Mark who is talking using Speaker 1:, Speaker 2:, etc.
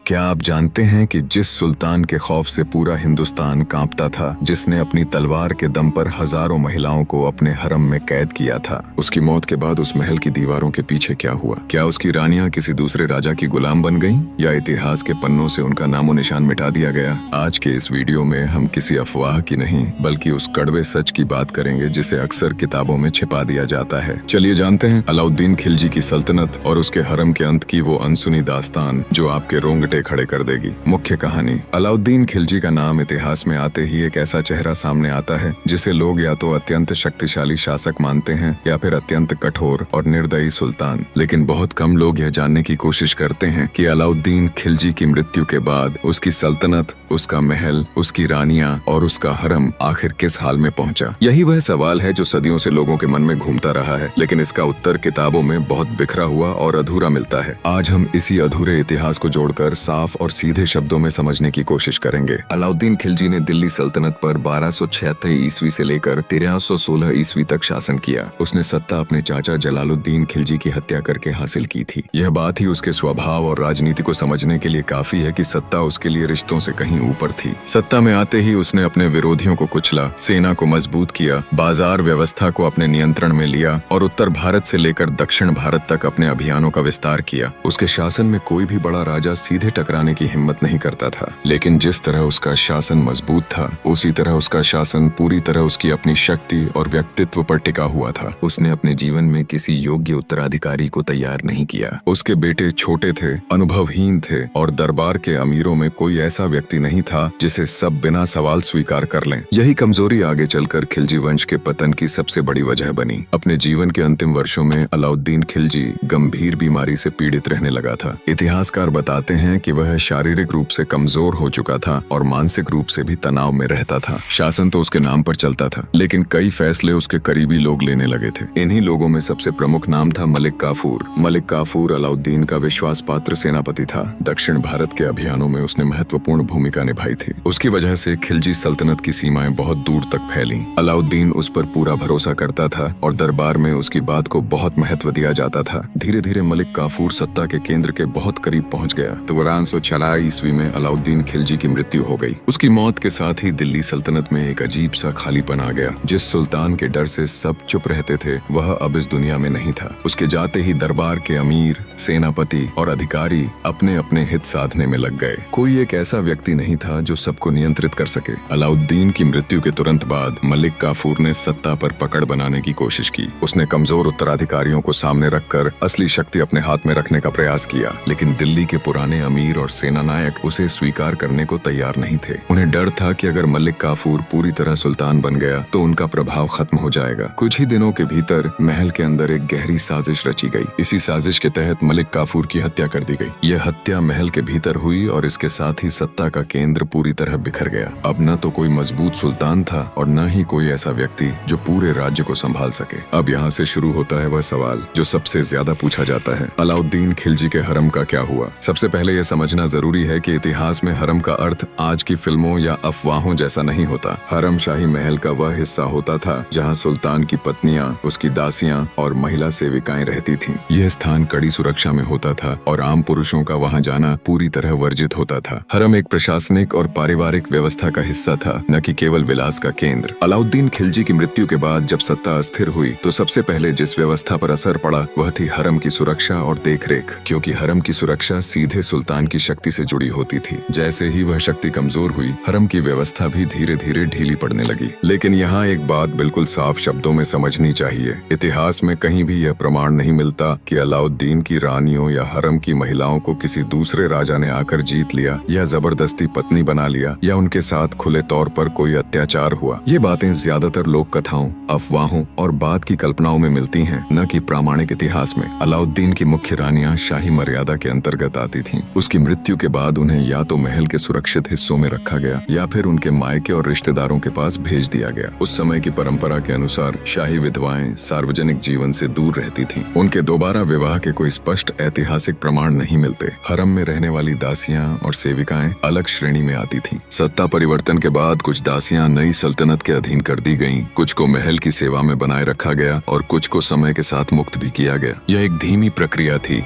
Speaker 1: क्या आप जानते हैं कि जिस सुल्तान के खौफ से पूरा हिंदुस्तान कांपता था, जिसने अपनी तलवार के दम पर हजारों महिलाओं को अपने हरम में कैद किया था, उसकी मौत के बाद उस महल की दीवारों के पीछे क्या हुआ? क्या उसकी रानियां किसी दूसरे राजा की गुलाम बन गईं, या इतिहास के पन्नों से उनका नामो निशान मिटा दिया गया? आज के इस वीडियो में हम किसी अफवाह की नहीं बल्कि उस कड़वे सच की बात करेंगे जिसे अक्सर किताबों में छिपा दिया जाता है। चलिए जानते हैं अलाउद्दीन खिलजी की सल्तनत और उसके हरम के अंत की वो अनसुनी दास्तान जो आपके रोंगटे खड़े कर देगी। मुख्य कहानी। अलाउद्दीन खिलजी का नाम इतिहास में आते ही एक ऐसा चेहरा सामने आता है जिसे लोग या तो अत्यंत शक्तिशाली शासक मानते हैं या फिर अत्यंत कठोर और निर्दयी सुल्तान। लेकिन बहुत कम लोग यह जानने की कोशिश करते हैं कि अलाउद्दीन खिलजी की मृत्यु के बाद उसकी सल्तनत, उसका महल, उसकी रानियां और उसका हरम आखिर किस हाल में पहुंचा। यही वह सवाल है जो सदियों से लोगों के मन में घूमता रहा है, लेकिन इसका उत्तर किताबों में बहुत बिखरा हुआ और अधूरा मिलता है। आज हम इसी अधूरे इतिहास को जोड़कर साफ और सीधे शब्दों में समझने की कोशिश करेंगे। अलाउद्दीन खिलजी ने दिल्ली सल्तनत पर 1276 ईस्वी से लेकर 1316 ईस्वी तक शासन किया। उसने सत्ता अपने चाचा जलालुद्दीन खिलजी की हत्या करके हासिल की थी। यह बात ही उसके स्वभाव और राजनीति को समझने के लिए काफी है कि सत्ता उसके लिए रिश्तों से कहीं ऊपर थी। सत्ता में आते ही उसने अपने विरोधियों को कुचला, सेना को मजबूत किया, बाजार व्यवस्था को अपने नियंत्रण में लिया और उत्तर भारत से लेकर दक्षिण भारत तक अपने अभियानों का विस्तार किया। उसके शासन में कोई भी बड़ा राजा सीधे टकराने की हिम्मत नहीं करता था, लेकिन जिस तरह उसका शासन मजबूत था उसी तरह उसका शासन पूरी तरह उसकी अपनी शक्ति और व्यक्तित्व पर टिका हुआ था। उसने अपने जीवन में किसी योग्य उत्तराधिकारी को तैयार नहीं किया। उसके बेटे छोटे थे, अनुभवहीन थे और दरबार के अमीरों में कोई ऐसा व्यक्ति नहीं था जिसे सब बिना सवाल स्वीकार कर लें। यही कमजोरी आगे चलकर खिलजी वंश के पतन की सबसे बड़ी वजह बनी। अपने जीवन के अंतिम वर्षों में अलाउद्दीन खिलजी गंभीर बीमारी से पीड़ित रहने लगा था। इतिहासकार बताते हैं कि वह शारीरिक रूप से कमजोर हो चुका था और मानसिक रूप से भी तनाव में रहता था। शासन तो उसके नाम पर चलता था, लेकिन कई फैसले उसके करीबी लोग लेने लगे थे। इन्हीं लोगों में सबसे प्रमुख नाम था मलिक काफूर। मलिक काफूर अलाउद्दीन का विश्वास पात्र सेनापति था। दक्षिण भारत के अभियानों में उसने महत्वपूर्ण भूमिका निभाई थी। उसकी वजह से खिलजी सल्तनत की सीमाएं बहुत दूर तक फैली। अलाउद्दीन उस पर पूरा भरोसा करता था और दरबार में उसकी बात को बहुत महत्व दिया जाता था। धीरे धीरे मलिक काफूर सत्ता के केंद्र के बहुत करीब पहुंच गया। 1346 ईस्वी में अलाउद्दीन खिलजी की मृत्यु हो गई। उसकी मौत के साथ ही दिल्ली सल्तनत में एक अजीब सा खालीपन आ गया। जिस सुल्तान के डर से सब चुप रहते थे वह अब इस दुनिया में नहीं था। उसके जाते ही दरबार के अमीर, सेनापति और अधिकारी अपने अपने हित साधने में लग गए। कोई एक ऐसा व्यक्ति नहीं था जो सबको नियंत्रित कर सके। अलाउद्दीन की मृत्यु के तुरंत बाद मलिक काफूर ने सत्ता पर पकड़ बनाने की कोशिश की। उसने कमजोर उत्तराधिकारियों को सामने रखकर असली शक्ति अपने हाथ में रखने का प्रयास किया, लेकिन दिल्ली के पुराने अमीर और सेना नायक उसे स्वीकार करने को तैयार नहीं थे। उन्हें डर था कि अगर मलिक काफूर पूरी तरह सुल्तान बन गया तो उनका प्रभाव खत्म हो जाएगा। कुछ ही दिनों के भीतर महल के अंदर एक गहरी साजिश रची गई। इसी साजिश के तहत मलिक काफूर की हत्या कर दी गई। यह हत्या महल के भीतर हुई और इसके साथ ही सत्ता का केंद्र पूरी तरह बिखर गया। अब न तो कोई मजबूत सुल्तान था और न ही कोई ऐसा व्यक्ति जो पूरे राज्य को संभाल सके। अब यहाँ से शुरू होता है वह सवाल जो सबसे ज्यादा पूछा जाता है, अलाउद्दीन खिलजी के हरम का क्या हुआ? सबसे पहले यह समझना जरूरी है कि इतिहास में हरम का अर्थ आज की फिल्मों या अफवाहों जैसा नहीं होता। हरम शाही महल का वह हिस्सा होता था जहाँ सुल्तान की पत्नियां, उसकी दासियां और महिला सेविकाएं रहती थीं। यह स्थान कड़ी सुरक्षा में होता था और आम पुरुषों का वहां जाना पूरी तरह वर्जित होता था। हरम एक प्रशासनिक और पारिवारिक व्यवस्था का हिस्सा था, न कि केवल विलास का केंद्र। अलाउद्दीन खिलजी की मृत्यु के बाद जब सत्ता अस्थिर हुई तो सबसे पहले जिस व्यवस्था पर असर पड़ा वह थी हरम की सुरक्षा और देखरेख, क्योंकि हरम की सुरक्षा सीधे सुल्तान की शक्ति से जुड़ी होती थी। जैसे ही वह शक्ति कमजोर हुई, हरम की व्यवस्था भी धीरे धीरे ढीली पड़ने लगी। लेकिन यहाँ एक बात बिल्कुल साफ शब्दों में समझनी चाहिए। इतिहास में कहीं भी यह प्रमाण नहीं मिलता कि अलाउद्दीन की रानियों या हरम की महिलाओं को किसी दूसरे राजा ने आकर जीत लिया या जबरदस्ती पत्नी बना लिया या उनके साथ खुले तौर पर कोई अत्याचार हुआ। ये बातें ज्यादातर लोक कथाओं, अफवाहों और बात की कल्पनाओं में मिलती हैं, न कि प्रामाणिक इतिहास में। अलाउद्दीन की मुख्य रानियां शाही मर्यादा के अंतर्गत आती थीं। उसकी मृत्यु के बाद उन्हें या तो महल के सुरक्षित हिस्सों में रखा गया या फिर उनके मायके और रिश्तेदारों के पास भेज दिया गया। उस समय की परंपरा के अनुसार शाही विधवाएं सार्वजनिक जीवन से दूर रहती थीं। उनके दोबारा विवाह के कोई स्पष्ट ऐतिहासिक प्रमाण नहीं मिलते। हरम में रहने वाली दासियां और सेविकाएं अलग श्रेणी में आती थीं। सत्ता परिवर्तन के बाद कुछ दासियां नई सल्तनत के अधीन कर दी गईं, कुछ को महल की सेवा में बनाए रखा गया और कुछ को समय के साथ मुक्त भी किया गया। यह एक धीमी प्रक्रिया थी,